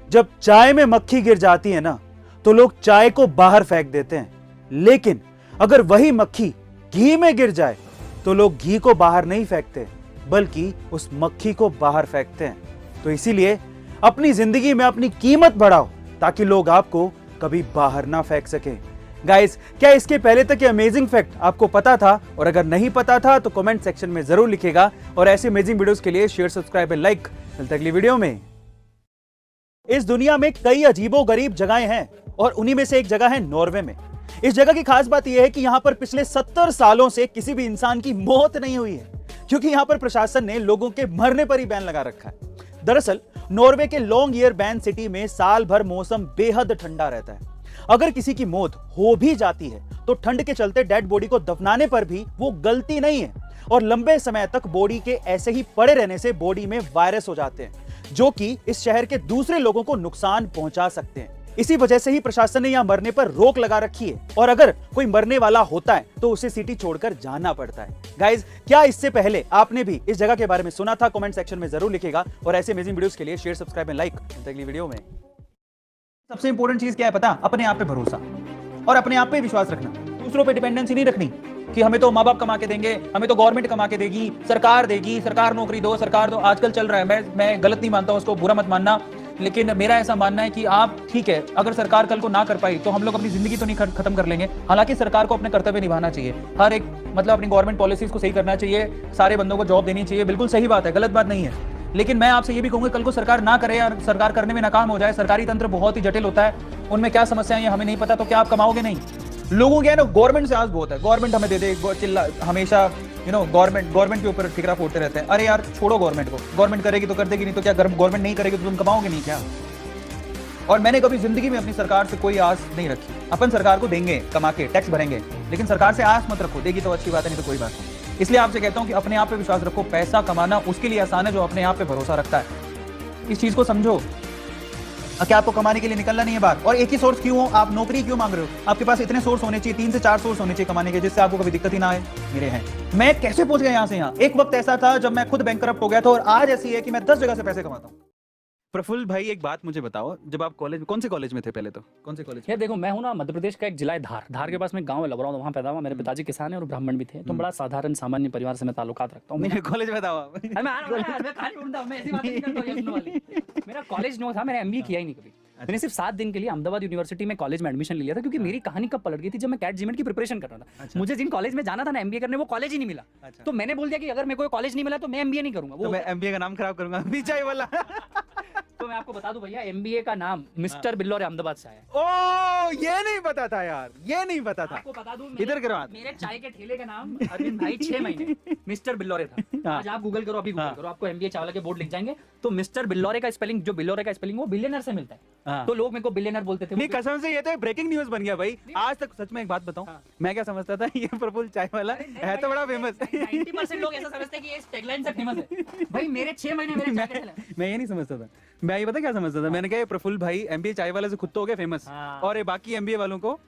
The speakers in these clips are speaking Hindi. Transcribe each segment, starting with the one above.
जब चाय में मक्खी गिर जाती है ना तो लोग चाय को बाहर फेंक देते हैं, लेकिन अगर वही मक्खी घी में गिर जाए तो लोग घी को बाहर नहीं फेंकते बल्कि उस मक्खी को बाहर फेंकते हैं। तो इसीलिए अपनी जिंदगी में अपनी कीमत बढ़ाओ ताकि लोग आपको कभी बाहर ना फेंक सके। गाइस, क्या इसके पहले तक ये अमेजिंग फैक्ट आपको पता था? और अगर नहीं पता था तो कमेंट सेक्शन में जरूर लिखिएगा। और ऐसे अमेजिंग वीडियोस के लिए शेयर, सब्सक्राइब एंड लाइक। मिलते हैं अगली वीडियो में। इस दुनिया में कई अजीबोगरीब जगहें हैं और उन्हीं में से एक जगह है नॉर्वे में। इस जगह की खास बात यह है कि यहां पर पिछले 70 सालों से किसी भी इंसान की मौत नहीं हुई है, क्योंकि यहां पर प्रशासन ने लोगों के मरने पर ही बैन लगा रखा है। दरअसल नॉर्वे के लॉन्गयरबैन सिटी में साल भर मौसम बेहद ठंडा रहता है। अगर किसी की मौत हो भी जाती है तो ठंड के चलते डेड बॉडी को दफनाने पर भी वो गलती नहीं है और लंबे समय तक बॉडी के ऐसे ही पड़े रहने से बॉडी में वायरस हो जाते हैं, जो कि इस शहर के दूसरे लोगों को नुकसान पहुंचा सकते हैं। इसी वजह से ही प्रशासन ने यहां मरने पर रोक लगा रखी है और अगर कोई मरने वाला होता है तो उसे सिटी छोड़कर जाना पड़ता है। गाइज, क्या इससे पहले आपने भी इस जगह के बारे में सुना था? कमेंट सेक्शन में जरूर लिखिएगा। और ऐसे अमेजिंग वीडियोस के लिए शेयर, सब्सक्राइब एंड लाइक। अगली वीडियो में सबसे इंपॉर्टेंट चीज क्या है पता? अपने आप पे भरोसा और अपने आप पे विश्वास रखना। दूसरों पे डिपेंडेंसी नहीं रखनी कि हमें तो माँ बाप कमा के देंगे, हमें तो गवर्नमेंट कमा के देगी, सरकार देगी, सरकार नौकरी दो, सरकार दो। आजकल चल रहा है, मैं गलत नहीं मानता हूं, उसको बुरा मत मानना, लेकिन मेरा ऐसा मानना है कि आप ठीक है, अगर सरकार कल को ना कर पाई तो हम लोग अपनी जिंदगी तो नहीं खत्म कर लेंगे। हालांकि सरकार को अपने कर्तव्य निभाना चाहिए, हर एक मतलब अपनी गवर्नमेंट पॉलिसीज को सही करना चाहिए, सारे बंदों को जॉब देनी चाहिए, बिल्कुल सही बात है, गलत बात नहीं है। लेकिन मैं आपसे ये भी कहूंगा, कल को सरकार ना करे या सरकार करने में नाकाम हो जाए, सरकारी तंत्र बहुत ही जटिल होता है, उनमें क्या समस्याएं हैं हमें नहीं पता, तो क्या आप कमाओगे? नहीं। लोगों के ना गवर्नमेंट से आस बहुत है, गवर्नमेंट हमें दे दे, चिल्ला हमेशा गवर्नमेंट के ऊपर ठिकरा फोड़ते रहते हैं। अरे यार छोड़ो गवर्नमेंट को, गवर्नमेंट करेगी तो कर देगी, नहीं तो क्या गवर्नमेंट नहीं करेगी तो तुम कमाओगे नहीं क्या? और मैंने कभी जिंदगी में अपनी सरकार से कोई आस नहीं रखी। अपन सरकार को देंगे, कमा के टैक्स भरेंगे, लेकिन सरकार से आस मत रखो, देगी तो अच्छी बात है, नहीं तो कोई बात नहीं। इसलिए आपसे कहता हूं कि अपने आप पे विश्वास रखो। पैसा कमाना उसके लिए आसान है जो अपने आप पे भरोसा रखता है। इस चीज को समझो कि आपको कमाने के लिए निकलना नहीं है बाहर। और एक ही सोर्स क्यों हो? आप नौकरी क्यों मांग रहे हो? आपके पास इतने सोर्स होने चाहिए, 3 से 4 सोर्स होने चाहिए कमाने के, जिससे आपको कभी दिक्कत ही ना आए। मेरे हैं, मैं कैसे पहुंच गया यहां से यहाँ? एक वक्त ऐसा था जब मैं खुद बैंकरप्ट हो गया था और आज ऐसी है कि मैं 10 जगह से पैसे कमाता हूँ। प्रफुल्ल भाई, एक बात मुझे बताओ, जब आप कॉलेज, कौन से कॉलेज में थे पहले? तो कौन से कॉलेज? यार देखो, मैं हूँ ना मध्य प्रदेश का एक जिला है धार के पास में गांव है लबरा, वहाँ पैदा हुआ। मेरे पिताजी किसान है और ब्राह्मण भी थे, तो बड़ा साधारण सामान्य परिवार से मैं ताल्लुकात रखता हूँ। कॉलेज बताओ। मेरा कॉलेज नो था, मैंने एमबीए किया ही नहीं कभी। मैंने सिर्फ 7 दिन के लिए अहमदाबाद यूनिवर्सिटी में कॉलेज में एडमिशन लिया था, क्योंकि मेरी कहानी कब पलट गई थी, जब मैं कैट जीमेंट की प्रिपरेशन कर रहा था। मुझे जिन कॉलेज में जाना था ना एमबीए करने, वो कॉलेज ही नहीं मिला। तो मैंने बोल दिया कि अगर मेरे को कॉलेज नहीं मिला तो मैं एमबीए नहीं करूंगा। वो मैं एमबीए का नाम खराब करूंगा विजय वाला। तो मैं आपको बता दूं भैया, एमबीए का नाम मिस्टर बिल्लौर अहमदाबाद से आया। ओ, ये नहीं पता था यार, ये नहीं पता था। आपको बता दूं, इधर करो, मेरे चाय के ठेले का नाम अरविंद भाई 6 महीने मिस्टर बिल्लौरे था। आज आप गूगल करो, अभी गूगल करो, आपको एमबीए चावला के बोर्ड लिख जाएंगे। तो मिस्टर बिल्लौरे का स्पेलिंग, जो बिल्लौरे का स्पेलिंग वो बिलियनर से मिलता है। तो लोग मेरे को बिलियनर बोलते थे। नहीं, कसम से ये तो ब्रेकिंग न्यूज बन गया भाई। आज तक सच में एक बात बताऊं, मैं क्या समझता था, ये प्रफुल्ल चाय वाला है तो बड़ा फेमस। 90% लोग ऐसा समझते हैं कि ये टैगलाइन से फेमस है। भाई मेरे 6 महीने मेरे चाय के ठेले। मैं ये नहीं समझता था, मैं ये पता क्या समझता था, मैंने कहा प्रफुल्ल भाई एमबीए चाय वाले से खुद तो हो गए फेमस, और ये बाकी एमबीए वालों को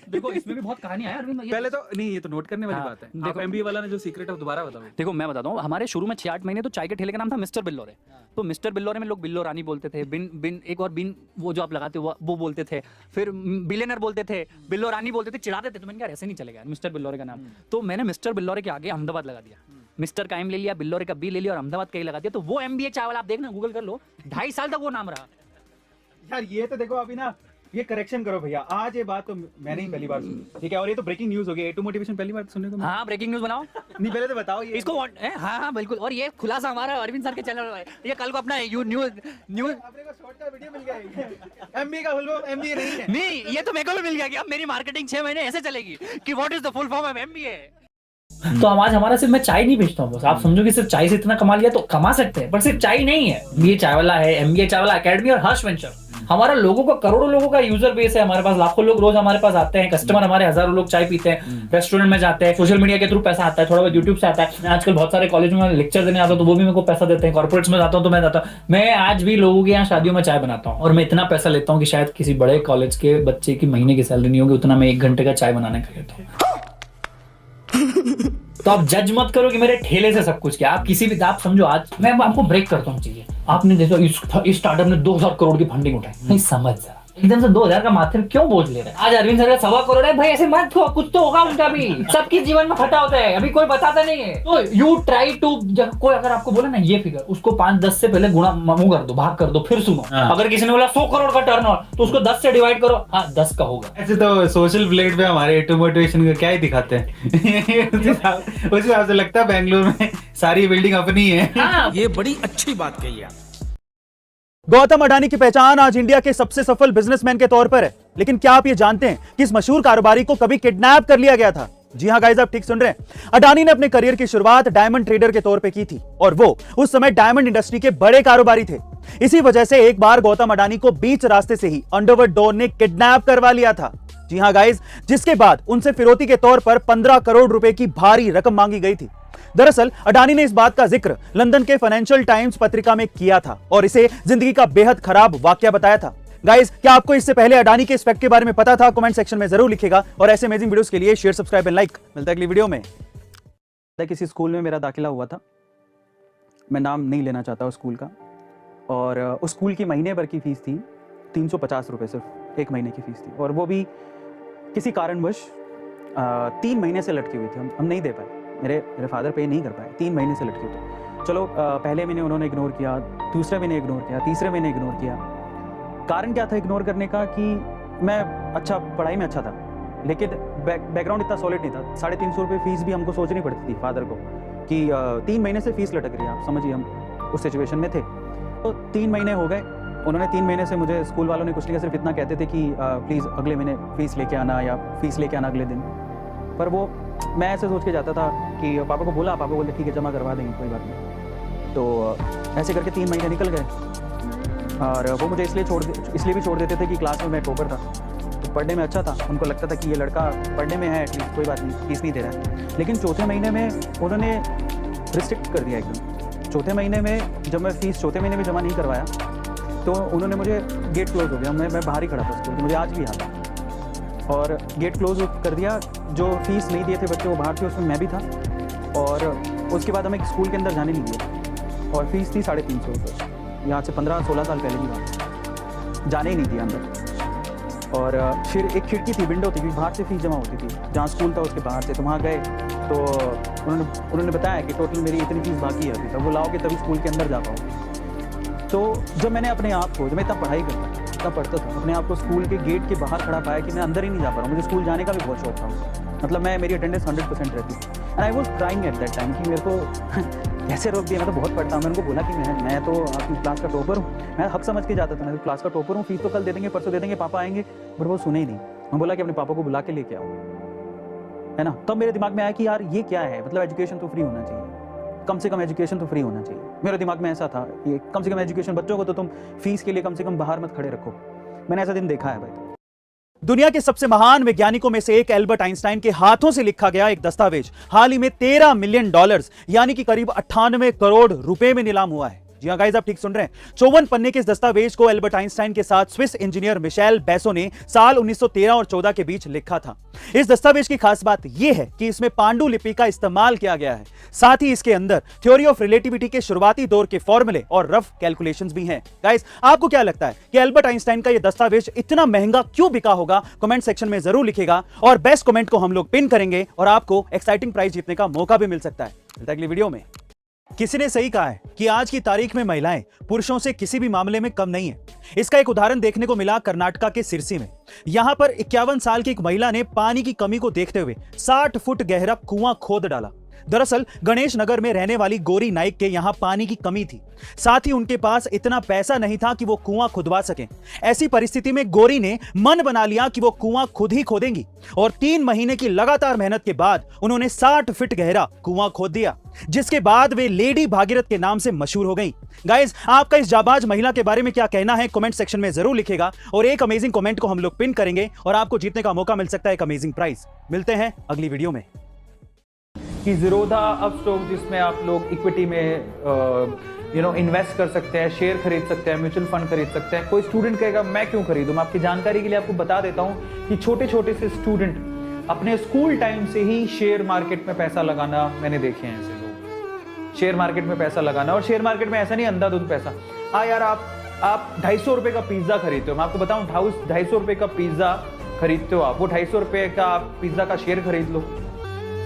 देखो इसमें भी बहुत कहानी है अरविंद। पहले तो नहीं, ये तो नोट करने वाली बात है। आप एमबीए वाला ने जो सीक्रेट है दोबारा बताओ। देखो मैं बताता हूँ, हमारे शुरू में 6-8 महीने तो चाय के ठेले का नाम था मिस्टर बिल्लौरे। तो मिस्टर बिल्लौरे में लोग बिल्लो रानी बोलते थे, बिन एक और बिन वो जो आप लगाते हो वो बोलते थे, फिर बिलियनर बोलते थे, बिल्लो रानी बोलते थे, चिढ़ाते थे। तो मैंने कहा ऐसे नहीं चलेगा मिस्टर बिल्लौरे का नाम। तो मैंने मिस्टर बिल्लौरे के आगे अहमदाबाद लगा दिया, मिस्टर का एम ले लिया, बिल्लौरे का बी ले लिया और अहमदाबाद का ही लगा दिया। तो वो एमबीए चाय वाला आप देखना, गूगल कर लो, 2.5 साल तक वो नाम रहा। यार ये तो देखो अभी ना, ये करेक्शन करो भैया, आज ये बात तो मैंने ही पहली बार सुनी, ठीक है? और ये तो ब्रेकिंग न्यूज हो गई, A2 मोटिवेशन पहली बार सुनने को। हाँ, ब्रेकिंग न्यूज बनाओ। नहीं, पहले तो बताओ ये इसको। हाँ बिल्कुल। और ये खुलासा हमारा अरविंद सर के चैनल में, ये कल को अपना न्यूज अपने को शॉर्ट का वीडियो मिल गया। एमबीए का फुल फॉर्म एमबीए नहीं है। नहीं, ये तो मेरे को भी मिल गया कि अब मेरी मार्केटिंग 6 महीने ऐसे चलेगी कि what is the full form of MBA. तो आज हमारा सिर्फ, मैं चाय नहीं बेचता हूँ बस, आप समझो कि सिर्फ चाय से इतना कमा लिया तो कमा सकते हैं, पर सिर्फ चाय नहीं है। एमबीए चाय वाला है, एमबीए चाय वाला एकेडमी और हर्ष वेंचर। हमारा लोगों का, करोड़ों लोगों का यूजर बेस है हमारे पास, लाखों लोग रोज हमारे पास आते हैं, कस्टमर हमारे हजारों लोग चाय पीते हैं, रेस्टोरेंट में जाते हैं, सोशल मीडिया के थ्रू पैसा आता है, थोड़ा बहुत यूट्यूब से आता है। आजकल बहुत सारे कॉलेज में लेक्चर देने आता हूँ तो वो भी मेरे को पैसा देते हैं, कॉर्पोरेट्स में जाता हूँ तो मैं जाता हूँ। मैं आज भी लोगों के यहाँ शादियों में चाय बनाता हूँ और मैं इतना पैसा लेता हूँ कि शायद किसी बड़े कॉलेज के बच्चे की महीने की सैलरी नहीं होगी, उतना मैं 1 घंटे का चाय बनाने का लेता हूँ। तो आप जज मत करो कि मेरे ठेले से सब कुछ क्या, आप किसी भी, आप समझो आज मैं आपको ब्रेक करता हूँ चीजें। आपने देखो इस स्टार्टअप ने 2000 करोड़ की फंडिंग उठाई, नहीं समझ जरा एकदम से 2000 का माथे में क्यों बोझ ले रहे हैं। आज अरविंद सर का 1.25 करोड़ है भाई, ऐसे मत हो, कुछ तो होगा उनका भी। सबके जीवन में खटा होता है, अभी कोई बताता नहीं है। तो यू ट्राई टू, जब कोई अगर आपको बोले ना ये फिगर, उसको 5-10 से पहले गुणा मुंह कर दो, भाग कर दो, फिर सुनो। अगर किसी ने बोला 100 करोड़ का टर्नओवर तो उसको 10 से डिवाइड करो, हाँ 10 का होगा। ऐसे तो सोशल प्लेट पे हमारे एटो मोटिवेशन का क्या ही दिखाते हैं। उस हिसाब से लगता है बेंगलुरु में सारी बिल्डिंग अपनी है। ये बड़ी अच्छी बात कही आप। गौतम अडानी की पहचान आज इंडिया के सबसे सफल बिजनेसमैन के तौर पर है, लेकिन क्या आप ये जानते हैं कि इस मशहूर कारोबारी को कभी किडनैप कर लिया गया था? जी हां गाइस, आप ठीक सुन रहे हैं। अडानी ने अपने करियर की शुरुआत डायमंड ट्रेडर के तौर पे की थी और वो उस समय डायमंड इंडस्ट्री के बड़े कारोबारी थे। इसी वजह से एक बार गौतम अडानी को बीच रास्ते से ही अंडरवर्ल्ड डॉन ने किडनैप करवा लिया था। जी हां गाइस, जिसके बाद उनसे फिरौती के तौर पर 15 करोड़ रुपए की भारी रकम मांगी गई थी। दरअसल अडानी ने इस बात का जिक्र लंदन के फाइनेंशियल टाइम्स पत्रिका में किया था और इसे जिंदगी का बेहद खराब वाकया बताया था। गाइस, क्या आपको इससे पहले अडानी के इस फैक्ट के बारे में पता था? कमेंट सेक्शन में जरूर लिखिएगा और ऐसे अमेजिंग वीडियोस के लिए शेयर, सब्सक्राइब एंड लाइक। मिलता है अगली वीडियो में। किसी स्कूल में मेरा दाखिला हुआ था, मैं नाम नहीं लेना चाहता उस स्कूल का, और उस स्कूल की महीने भर की फीस थी 350 रुपये, सिर्फ एक महीने की फीस थी, और वो भी किसी कारणवश 3 महीने से लटकी हुई थी। हम नहीं दे पाए, मेरे फादर पे नहीं कर पाए, 3 महीने से लटके थे। चलो पहले महीने उन्होंने इग्नोर किया, दूसरे महीने इग्नोर किया, तीसरे महीने इग्नोर किया। कारण क्या था इग्नोर करने का? कि मैं अच्छा पढ़ाई में अच्छा था, लेकिन बैकग्राउंड इतना सॉलिड नहीं था। 350 रुपये फीस भी हमको सोचनी पड़ती थी फादर को कि 3 महीने से फीस लटक रही है। आप समझिए, हम उस सिचुएशन में थे। तो 3 महीने हो गए, उन्होंने 3 महीने से मुझे, स्कूल वालों ने कुछ नहीं किया, सिर्फ इतना कहते थे कि प्लीज़ अगले महीने फीस लेके आना, या फीस लेके आना अगले दिन। पर वो मैं ऐसे सोच के जाता था कि पापा को बोला, पापा बोले ठीक है जमा करवा देंगे, कोई बात नहीं। तो ऐसे करके 3 महीने निकल गए और वो मुझे इसलिए भी छोड़ देते थे कि क्लास में मैं टॉपर था, तो पढ़ने में अच्छा था। उनको लगता था कि ये लड़का पढ़ने में है, एटलीस्ट कोई बात नहीं, फीस नहीं दे रहा है। लेकिन चौथे महीने में उन्होंने रिस्ट्रिक्ट कर दिया एकदम। चौथे महीने में जब मैं फीस चौथे महीने में जमा नहीं करवाया तो उन्होंने मुझे, गेट क्लोज हो गया, मैं बाहर ही खड़ा था स्कूल, मुझे आज भी याद है। और गेट क्लोज कर दिया, जो फीस नहीं दिए थे बच्चे वो बाहर थे, उसमें मैं भी था। और उसके बाद हमें स्कूल के अंदर जाने नहीं दिया, और फीस थी 350 रुपये। यहाँ से 15-16 साल पहले की बात, जाने ही नहीं दिया अंदर। और फिर एक खिड़की थी, विंडो थी, बाहर से फीस जमा होती थी, जहाँ स्कूल था उसके बाहर से। तो वहाँ गए तो उन्होंने बताया कि टोटल मेरी इतनी फीस बाकी है अभी, तब वो लाओगे तभी स्कूल के अंदर जा पाओ। तो जब मैंने अपने आप को, जब मैं इतना पढ़ाई करता था, इतना पढ़ता था, अपने आप को स्कूल के गेट के बाहर खड़ा पाया कि मैं अंदर ही नहीं जा पा रहा हूँ। मुझे स्कूल जाने का भी बहुत शौक था, मतलब मेरी अटेंडेंस 100% रहती। And I was crying at that time कि मेरे को कैसे रोक दिया, मैं तो बहुत पढ़ता हूँ। मैंने उनको बोला कि मैं तो आपकी क्लास का टॉपर हूँ, मैं हक समझ के जाता था, मैं तो क्लास का टॉपर हूँ, फीस तो कल दे देंगे, परसों दे देंगे, पापा आएंगे। पर वो सुने ही नहीं। मैं बोला कि अपने पापा को बुला के लेके आओ, है ना। तब मेरे दिमाग में आया कि यार ये क्या है, मतलब एजुकेशन तो फ्री होना चाहिए, कम से कम एजुकेशन तो फ्री होना चाहिए। मेरे दिमाग में ऐसा था, ये कम से कम एजुकेशन, बच्चों को तो तुम फीस के लिए कम से कम बाहर मत खड़े रखो। मैंने ऐसा दिन देखा है भाई। दुनिया के सबसे महान वैज्ञानिकों में से एक एल्बर्ट आइंस्टाइन के हाथों से लिखा गया एक दस्तावेज हाल ही में $13 मिलियन यानी कि करीब 98 करोड़ रुपए में नीलाम हुआ है। जी हां गाइस, आप ठीक सुन रहे हैं। 54 पन्ने के इस दस्तावेज को एल्बर्ट आइंस्टाइन के साथ स्विस इंजीनियर मिशेल बेसो ने साल 1913 और 14 के बीच लिखा था। इस दस्तावेज की खास बात यह है कि इसमें पांडुलिपि का इस्तेमाल किया गया है। साथ ही इसके अंदर थ्योरी ऑफ रिलेटिविटी के शुरुआती दौर के फॉर्मूले और रफ कैलकुलेशंस भी हैं। गाइस, आपको क्या लगता है कि एल्बर्ट आइंस्टाइन का यह दस्तावेज इतना महंगा क्यों बिका होगा? कमेंट सेक्शन में जरूर लिखिएगा और बेस्ट कमेंट को हम लोग पिन करेंगे और आपको एक्साइटिंग प्राइज जीतने का मौका भी मिल सकता है। मिलता है अगली वीडियो में। किसी ने सही कहा है कि आज की तारीख में महिलाएं पुरुषों से किसी भी मामले में कम नहीं है। इसका एक उदाहरण देखने को मिला कर्नाटका के सिरसी में। यहां पर 51 साल की एक महिला ने पानी की कमी को देखते हुए 60 फुट गहरा कुआं खोद डाला। दरअसल गणेश नगर में रहने वाली गोरी नाइक के यहां पानी की कमी थी, साथ ही उनके पास इतना पैसा नहीं था कि वो कुआं खुदवा सकें। ऐसी परिस्थिति में गोरी ने मन बना लिया कि वो कुआं खुद ही खोदेंगी और 3 महीने की लगातार मेहनत के बाद उन्होंने 60 फीट गहरा कुआं खोद दिया, जिसके बाद वे लेडी भागीरथ के नाम से मशहूर हो गई। गाइस, आपका इस जाबाज महिला के बारे में क्या कहना है? कमेंट सेक्शन में जरूर लिखेगा और एक अमेजिंग कमेंट को हम लोग पिन करेंगे और आपको जीतने का मौका मिल सकता है एक अमेजिंग प्राइज। मिलते हैं अगली वीडियो में। कि ज़ीरोधा अपस्टॉक, जिसमें आप लोग इक्विटी में इन्वेस्ट कर सकते हैं, शेयर खरीद सकते हैं, म्यूचुअल फंड खरीद सकते हैं। कोई स्टूडेंट कहेगा मैं क्यों खरीदूं? मैं आपकी जानकारी के लिए आपको बता देता हूं कि छोटे छोटे से स्टूडेंट अपने स्कूल टाइम से ही शेयर मार्केट में पैसा लगाना मैंने देखे हैं ऐसे लोग। शेयर मार्केट में पैसा लगाना। और शेयर मार्केट में ऐसा नहीं अंधाधुंध पैसा। हाँ यार, आप 250 रुपए का पिज्जा खरीदते हो, मैं आपको बताऊं 250 रुपए का पिज्जा खरीदते हो आप, वो 250 रुपए का आप पिज्जा का शेयर खरीद लो।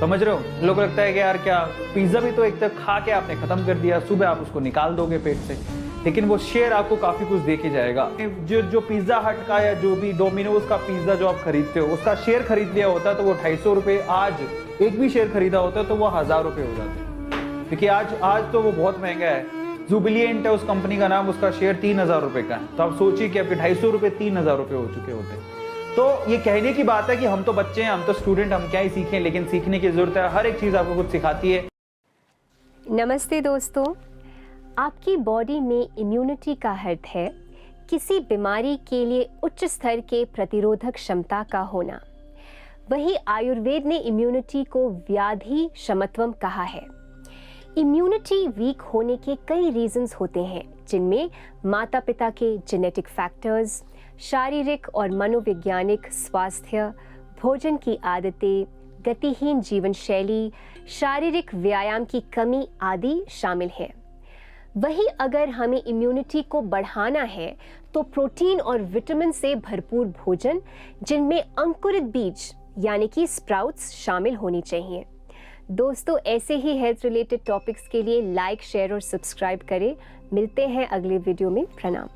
समझ रहे हो? लोगों को लगता है कि यार क्या पिज्जा भी तो एक तक खा के आपने खत्म कर दिया, सुबह आप उसको निकाल दोगे पेट से, लेकिन वो शेयर आपको काफी कुछ दे के जाएगा। जो पिज्जा हट का या जो भी डोमिनोज का पिज्जा जो आप खरीदते हो, उसका शेयर खरीद लिया होता तो वो 250 रुपए, आज एक भी शेयर खरीदा होता तो वो 1000 रुपए हो जाते, क्योंकि आज तो वो बहुत महंगा है। जुबिलियंट है उस कंपनी का नाम, उसका शेयर 3000 रुपए का है। तो आप सोचिए कि आपके 250 रुपए 3000 रुपए हो चुके होते हैं। तो ये कहने की बात है कि हम तो बच्चे हैं, हम तो स्टूडेंट, हम क्या ही सीखें, लेकिन सीखने की जरूरत है। हर एक चीज आपको कुछ सिखाती है। नमस्ते दोस्तों, आपकी बॉडी में इम्यूनिटी का अर्थ है किसी बीमारी के लिए उच्च स्तर के प्रतिरोधक क्षमता का होना। वही आयुर्वेद ने इम्यूनिटी को व्याधि क्षमत्वम कहा है। इम्यूनिटी वीक होने के कई रीजंस होते हैं, जिनमें माता पिता के जेनेटिक फैक्टर्स, शारीरिक और मनोवैज्ञानिक स्वास्थ्य, भोजन की आदतें, गतिहीन जीवन शैली, शारीरिक व्यायाम की कमी आदि शामिल हैं। वहीं अगर हमें इम्यूनिटी को बढ़ाना है तो प्रोटीन और विटामिन से भरपूर भोजन, जिनमें अंकुरित बीज यानी कि स्प्राउट्स शामिल होनी चाहिए। दोस्तों, ऐसे ही हेल्थ रिलेटेड टॉपिक्स के लिए लाइक, शेयर और सब्सक्राइब करें। मिलते हैं अगले वीडियो में। प्रणाम।